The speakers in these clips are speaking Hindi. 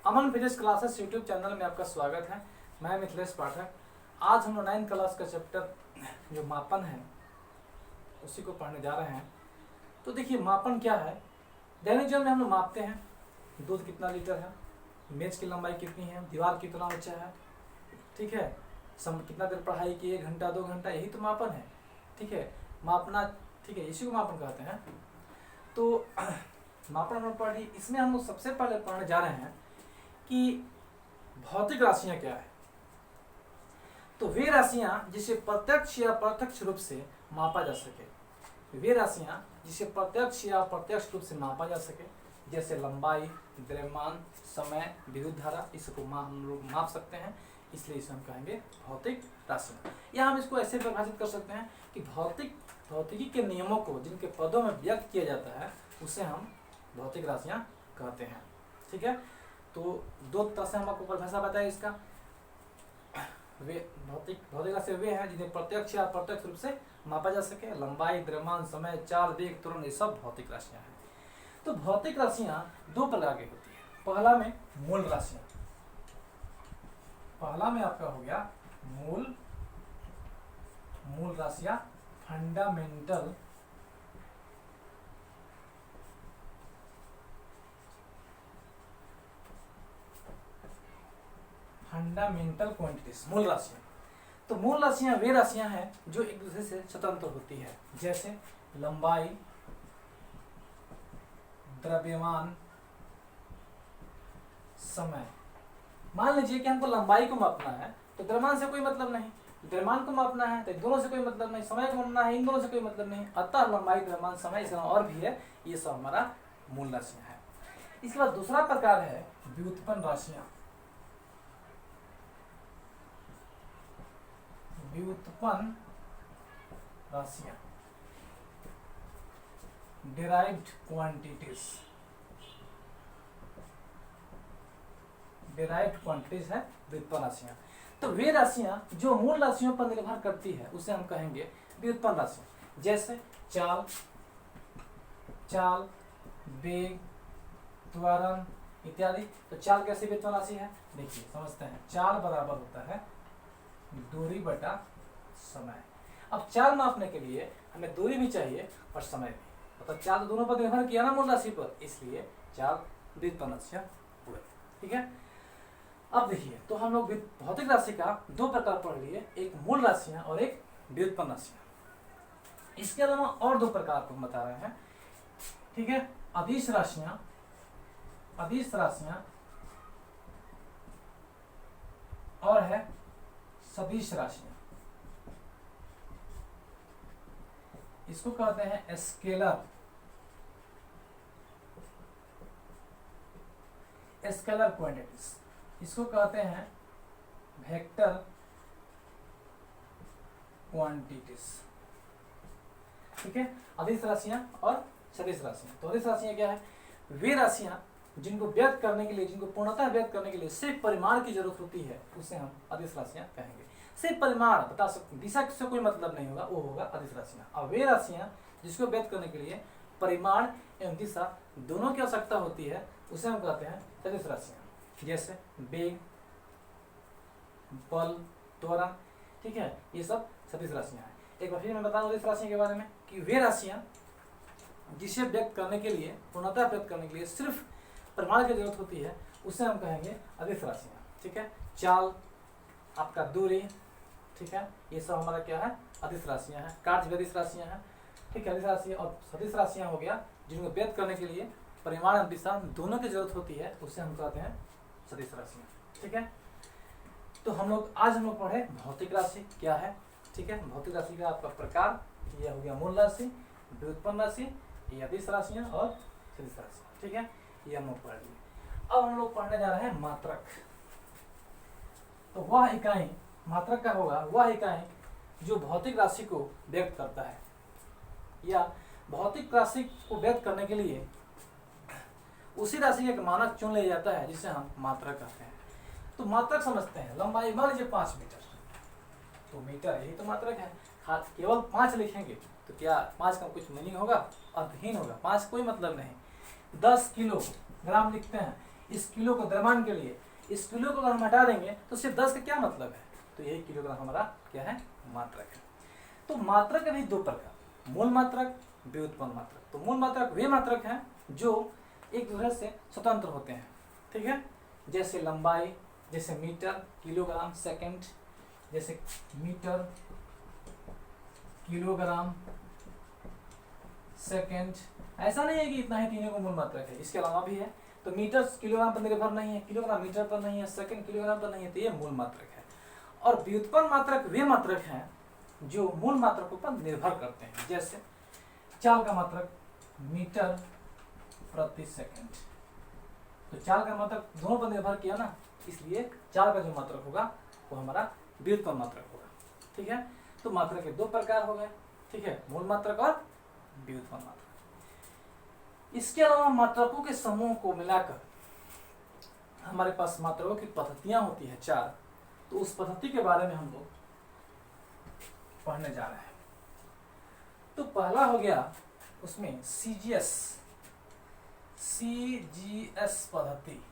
अमन फिजिक्स क्लासेस यूट्यूब चैनल में आपका स्वागत है। मैं मिथिलेश पाठक। आज हम लोग 9th क्लास का चैप्टर जो मापन है उसी को पढ़ने जा रहे हैं। तो देखिए मापन क्या है। दैनिक जीवन में हम लोग मापते हैं दूध कितना लीटर है, मेज की लंबाई कितनी है, दीवार कितना ऊंचा है, ठीक है, कितना देर पढ़ाई की, 1 घंटा 2 घंटा, यही तो मापन है। ठीक है, मापना, ठीक है, इसी को मापन कहते हैं। तो मापन हम लोग पढ़ी, इसमें हम लोग सबसे पहले पढ़ने जा रहे हैं कि भौतिक राशियां क्या है। तो वे राशियां जिसे प्रत्यक्ष या अप्रत्यक्ष रूप से मापा जा सके, वे राशियां जिसे प्रत्यक्ष या अप्रत्यक्ष रूप से मापा जा सके, जैसे लंबाई, द्रव्यमान, समय, विद्युत धारा, इसको हम लोग माप सकते हैं, इसलिए इसे हम कहेंगे भौतिक राशियां। या हम इसको ऐसे परिभाषित कर सकते हैं कि भौतिकी के नियमों को जिनके पदों में व्यक्त किया जाता है उसे हम भौतिक राशियां कहते हैं। ठीक है, तो दो तरह से हम आपको परिभाषा बताएं इसका। वे भौतिक राशि वे हैं जिन्हें प्रत्यक्ष या अप्रत्यक्ष रूप से मापा जा सके। लंबाई, द्रव्यमान, समय, चाल, वेग, त्वरण, ये सब भौतिक राशियां हैं। तो भौतिक राशियां दो प्रकार की होती है। पहला में मूल राशियां, पहला में आपका हो गया मूल राशियां, फंडामेंटल क्वांटिटीज, मूल राशियां। तो मूल राशियां वे राशियां हैं जो एक दूसरे से स्वतंत्र होती है, जैसे लंबाई, द्रव्यमान, समय। मान लीजिए कि हमको लंबाई को मापना है तो द्रव्यमान से कोई मतलब नहीं, द्रव्यमान को मापना है तो दोनों से कोई मतलब नहीं, समय को मापना है इन दोनों से कोई मतलब नहीं। अतः लंबाई, द्रव्यमान, समय, इसका और भी है, ये सब हमारा मूल राशियां है। इसके बाद दूसरा प्रकार है व्युत्पन्न राशियां। व्युत्पन्न राशियां, डिराइव्ड क्वांटिटीज, है व्युत्पन्न राशियां। तो वे राशियां जो मूल राशियों पर निर्भर करती है उसे हम कहेंगे व्युत्पन्न राशियां, जैसे चाल, वेग, त्वरण इत्यादि। तो चाल कैसी व्युत्पन्न राशि है, देखिए समझते हैं। चाल बराबर होता है दूरी बटा समय। अब चाल मापने के लिए हमें दूरी भी चाहिए और समय भी, मतलब चाल दोनों पर निर्भर किया ना मूल राशि पर, इसलिए चाल व्युत्पन्न राशियां हुए। ठीक है, अब देखिए तो हम लोग भौतिक राशि का दो प्रकार पढ़ लिए, एक मूल राशियां और एक व्युत्पन्न राशियां। इसके अलावा और दो प्रकार को हम बता रहे हैं। ठीक है, अदिश राशियां और है सदिश राशियां। इसको कहते हैं स्केलर क्वांटिटीज, इसको कहते हैं वेक्टर क्वांटिटीज। ठीक है, अदिश राशियां और सदिश राशियां। तो अदिश राशियां क्या है, वे राशियां जिनको व्यक्त करने के लिए, जिनको पूर्णतः व्यक्त करने के लिए सिर्फ परिमाण की जरूरत होती है उसे हम अदिश राशियां कहेंगे। सिर्फ परिमाण बता सकते, दिशा से कोई मतलब नहीं होगा, वो होगा अदिश राशियां। और वे राशियां जिसको व्यक्त करने के लिए परिमाण एवं दिशा दोनों की आवश्यकता होती है उसे हम कहते हैं सदिश राशियां, जैसे वेग, बल, त्वरण। ठीक है, ये सब सदिश राशियां हैं। एक बार फिर मैं बता दूं अदिश राशियां के बारे में कि वे राशियां जिसे व्यक्त करने के लिए, पूर्णतः व्यक्त करने के लिए सिर्फ परिमाण की जरूरत होती है उसे हम कहेंगे अदिश राशियां। ठीक है, चाल, आपका दूरी, ठीक है, ये सब हमारा क्या है, अदिश राशियां हैं। कार्य भी अदिश राशियां हैं। ठीक है, अदिश राशियां और सदिश राशियां हो गया जिनको व्यक्त करने के लिए परिमाण और दिशा दोनों की जरूरत होती है उसे हम कहते हैं सदिश राशियां। ठीक है, तो आज हम लोग पढ़े भौतिक राशि क्या है। ठीक है, भौतिक राशि का आपका प्रकार यह हो गया मूल राशि, व्युत्पन्न राशि, ये अदिश राशियां और सदिश राशियां। ठीक है, ये हम लोग पढ़ लिए। अब हम लोग पढ़ने जा रहे हैं मात्रक। तो वह इकाई, मात्रक का होगा वह इकाई जो भौतिक राशि को व्यक्त करता है, या भौतिक राशि को व्यक्त करने के लिए उसी राशि का एक मानक चुन लिया जाता है जिसे हम मात्रक कहते हैं। तो मात्रक समझते हैं, लंबाई मान लीजिए 5 मीटर, तो मीटर यही तो मात्रक है। केवल 5 लिखेंगे तो क्या 5 का कुछ मीनिंग होगा, अर्थहीन होगा, 5 कोई मतलब नहीं। 10 किलोग्राम लिखते हैं, इस किलो को द्रव्यमान के लिए, इस किलो को अगर हम हटा देंगे तो सिर्फ 10 का क्या मतलब है, तो यही किलोग्राम हमारा क्या है, मात्रक है। तो मात्रक भी दो प्रकार, मूल मात्रक, व्युत्पन्न मात्रक। तो मूल मात्रक वे मात्रक हैं जो एक दूसरे से स्वतंत्र होते हैं, ठीक है, जैसे लंबाई, जैसे मीटर, किलोग्राम, सेकंड, जैसे मीटर, किलोग्राम, सेकंड। ऐसा नहीं है कि इतना ही तीनों को मूल मात्रक है, इसके अलावा भी है। तो मीटर किलोग्राम पर निर्भर नहीं है, किलोग्राम मीटर पर नहीं है, सेकंड किलोग्राम पर नहीं है, तो ये मूल मात्रक है। और व्युत्पन्न मात्रक वे मात्रक हैं जो मूल मात्रकों पर निर्भर करते हैं, जैसे चाल का मात्रक मीटर प्रति सेकंड। तो चाल का मात्रक दोनों पर निर्भर किया ना, इसलिए चाल का जो मात्रक होगा वो हमारा व्युत्पन्न मात्रक होगा, ठीक है। तो मात्रक के दो प्रकार हो गए, ठीक है, मूल मात्रक और व्युत्पन्न मात्रक। इसके अलावा मात्रकों के समूह को मिलाकर हमारे पास मात्रकों की पद्धतियां होती है 4। तो उस पद्धति के बारे में हम लोग पढ़ने जा रहे हैं। तो पहला हो गया उसमें सीजीएस पद्धति,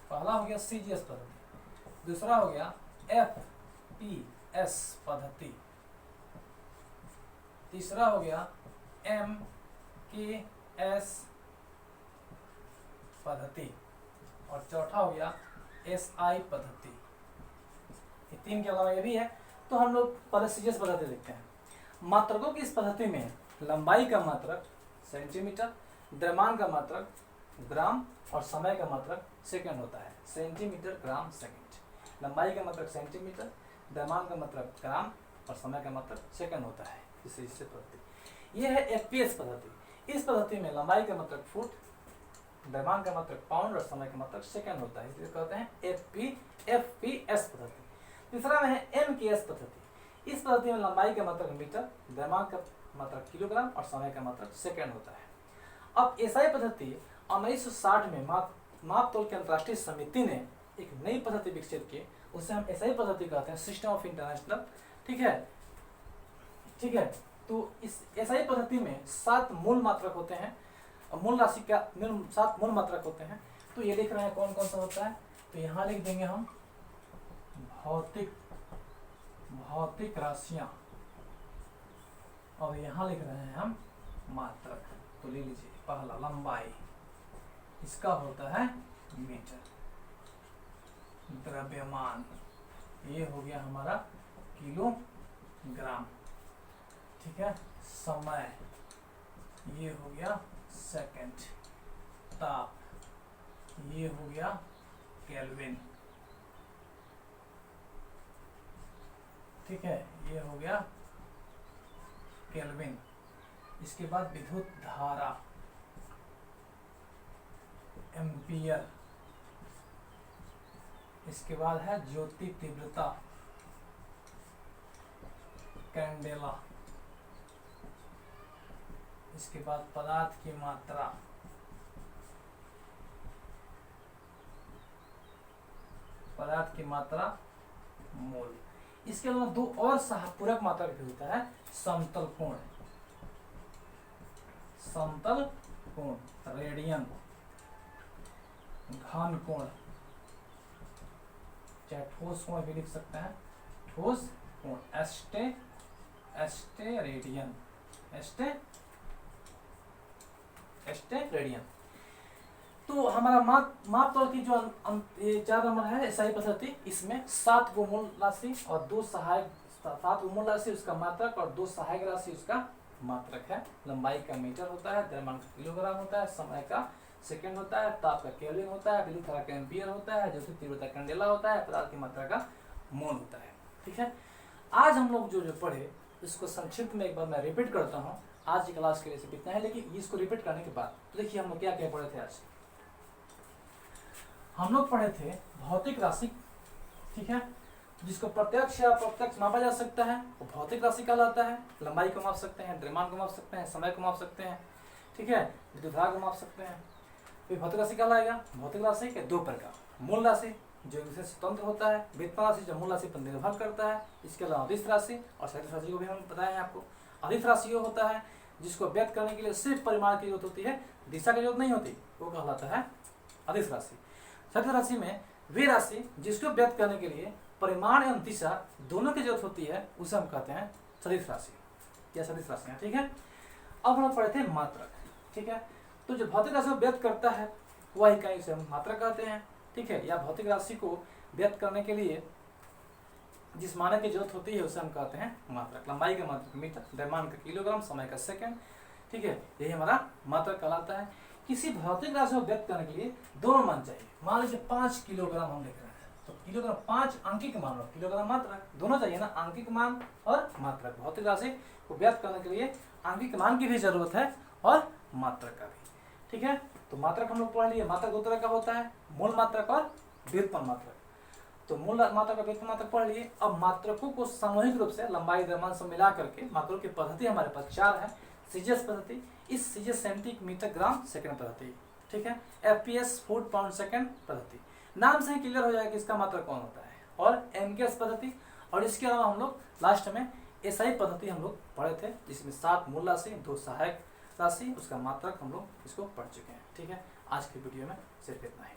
पहला हो गया सीजीएस पद्धति। दूसरा हो गया एफपीएस पद्धति। तीसरा हो गया एमकेएस पद्धति। और चौथा हो गया एसआई पद्धति। ये 3 के अलावा ये भी है। तो हम लोग पहले सीजीएस पद्धति देखते हैं। मात्रकों की इस पद्धति में लंबाई का मात्रक सेंटीमीटर, द्रव्यमान का मात्रक ग्राम और समय का मात्रक सेकंड होता है। सेंटीमीटर, ग्राम, सेकंड। लंबाई का मात्रक सेंटीमीटर, द्रव्यमान का मात्रक ग्राम और समय का मात्रक सेकंड होता है। इससे पद्धति यह है एफपीएस पद्धति। इस पद्धति में लंबाई का मात्रक फुट, द्रव्यमान का मात्रक पाउंड और समय का मात्रक सेकंड होता है, इसलिए कहते हैं एफपीएस पद्धति। तीसरा में है एमकेएस पद्धति। इस पद्धति में लंबाई का मात्रक मीटर, द्रव्यमान का मात्रक किलोग्राम और समय का मात्रक सेकंड होता है। अब एसआई पद्धति 1960 में मापतोल की अंतर्राष्ट्रीय समिति ने एक नई पद्धति विकसित की, उसे हम एसआई पद्धति कहते हैं, सिस्टम ऑफ इंटरनेशनल, ठीक है, ठीक है। तो इस एसआई पद्धति में 7 मूल मात्रक होते हैं, मूल राशि का 7 मूल मात्रक होते हैं। तो ये लिख रहे हैं कौन कौन सा होता है, तो यहाँ लिख देंगे हम भौतिक राशियां, और यहाँ लिख रहे हैं हम मात्रक। तो ले लीजिए पहला लंबाई, इसका होता है मीटर। द्रव्यमान, ये हो गया हमारा किलोग्राम, ठीक है। समय, ये हो गया सेकंड। ताप, ये हो गया केल्विन, ठीक है, ये हो गया केल्विन। इसके बाद विद्युत धारा, एम्पियर। इसके बाद है ज्योति तीव्रता, कैंडेला। इसके बाद पदार्थ की मात्रा, मोल। इसके अलावा 2 और पूरक मात्रक भी होता है, समतल कोण, रेडियन, घन कोण, चाहे ठोस कोण भी लिख सकते हैं, ठोस कोण, रेडियन। तो हमारा मापतोल की जो 4 नंबर है एसआई पद्धति, इसमें 7 गो मूल राशि और 2 सहायक, 7 गो मूल राशि उसका मात्रक और 2 सहायक राशि उसका मात्रक है। लंबाई का मीटर होता है, द्रव्यमान का किलोग्राम होता है, समय का सेकंड होता है, ताप का केल्विन होता है, विद्युत धारा का एम्पियर होता है, ज्योति तीव्रता कैंडेला होता है, पदार्थ की मात्रा का मोल होता है, ठीक है। आज हम लोग जो पढ़े इसको संक्षिप्त में एक बार मैं रिपीट करता हूँ। आज की क्लास के लिए सिर्फ इतना है, लेकिन इसको रिपीट करने के बाद तो देखिए हम लोग क्या क्या पढ़े थे। आज हम लोग पढ़े थे भौतिक राशि, ठीक है, जिसको प्रत्यक्ष या अप्रत्यक्ष मापा जा सकता है, वो भौतिक राशि कहलाता है। लंबाई को माप सकते हैं, द्रव्यमान को माप सकते हैं, समय को माप सकते हैं, ठीक है, विद्युत धारा को माप सकते हैं। फिर भौतिक राशि कहलाएगा। भौतिक राशि के 2 प्रकार, मूल राशि जो इनसे स्वतंत्र होता है, व्युत्पन्न राशि जो मूल राशि पर निर्भर करता है। इसके अलावा अदिश राशि और सदिश राशि को भी हम बताए हैं आपको। अदिश राशि वो होता है जिसको व्यक्त करने के लिए सिर्फ परिमाण की जरूरत होती है, दिशा की जरूरत नहीं होती, वो कहलाता है अदिश राशि। सदिश राशि में वे राशि जिसको व्यक्त करने के लिए परिमाण एवं दिशा दोनों की जरूरत होती है, उसे हम कहते हैं सदिश राशि या सदिश राशियां। ठीक है, अब हम पढ़े थे मात्रक। ठीक है, तो जो भौतिक राशि को व्यक्त करता है वह इकाई उसे हम मात्रक कहते हैं। ठीक है, या भौतिक राशि को व्यक्त करने के लिए जिस मानक की जरूरत होती है उसे हम कहते हैं मात्रक। लंबाई का मात्रक मीटर, द्रव्यमान का किलोग्राम, समय का सेकंड। ठीक है, यही हमारा मात्रक कहलाता है। किसी भौतिक राशि को व्यक्त करने के लिए दोनों मान चाहिए। मान लीजिए 5 किलोग्राम हम लिख रहे हैं, तो किलोग्राम 5 अंकिक मान और किलोग्राम मात्रक, दोनों चाहिए ना, अंकिक मान और मात्रक। भौतिक राशि को व्यक्त करने के लिए अंकिक मान की भी जरूरत है और मात्रक का भी। ठीक है, तो मात्रक हम लोग पढ़ लिए। मात्रक दो तरह का होता है, मूल मात्रक और व्युत्पन्न मात्रक। तो मूल मात्रक और व्युत्पन्न मात्रक पढ़ लिए। अब मात्रकों को सामूहिक रूप से लंबाई, द्रव्यमान सब मिला करके मात्रकों की पद्धति हमारे पास 4 है। सीजीएस पद्धति, इस सीजीएस सेंटीमीटर ग्राम सेकंड पद्धति। ठीक है, एफपीएस फुट पाउंड सेकंड पद्धति। नाम से ही क्लियर हो जाएगा कि इसका मात्रक कौन होता है। और एमकेएस पद्धति, और इसके अलावा हम लोग लास्ट में एसआई पद्धति हम लोग पढ़े थे, जिसमें 7 मूल राशि, 2 सहायक राशि, उसका मात्रक हम लोग इसको पढ़ चुके हैं। ठीक है, आज की वीडियो में सिर्फ इतना ही।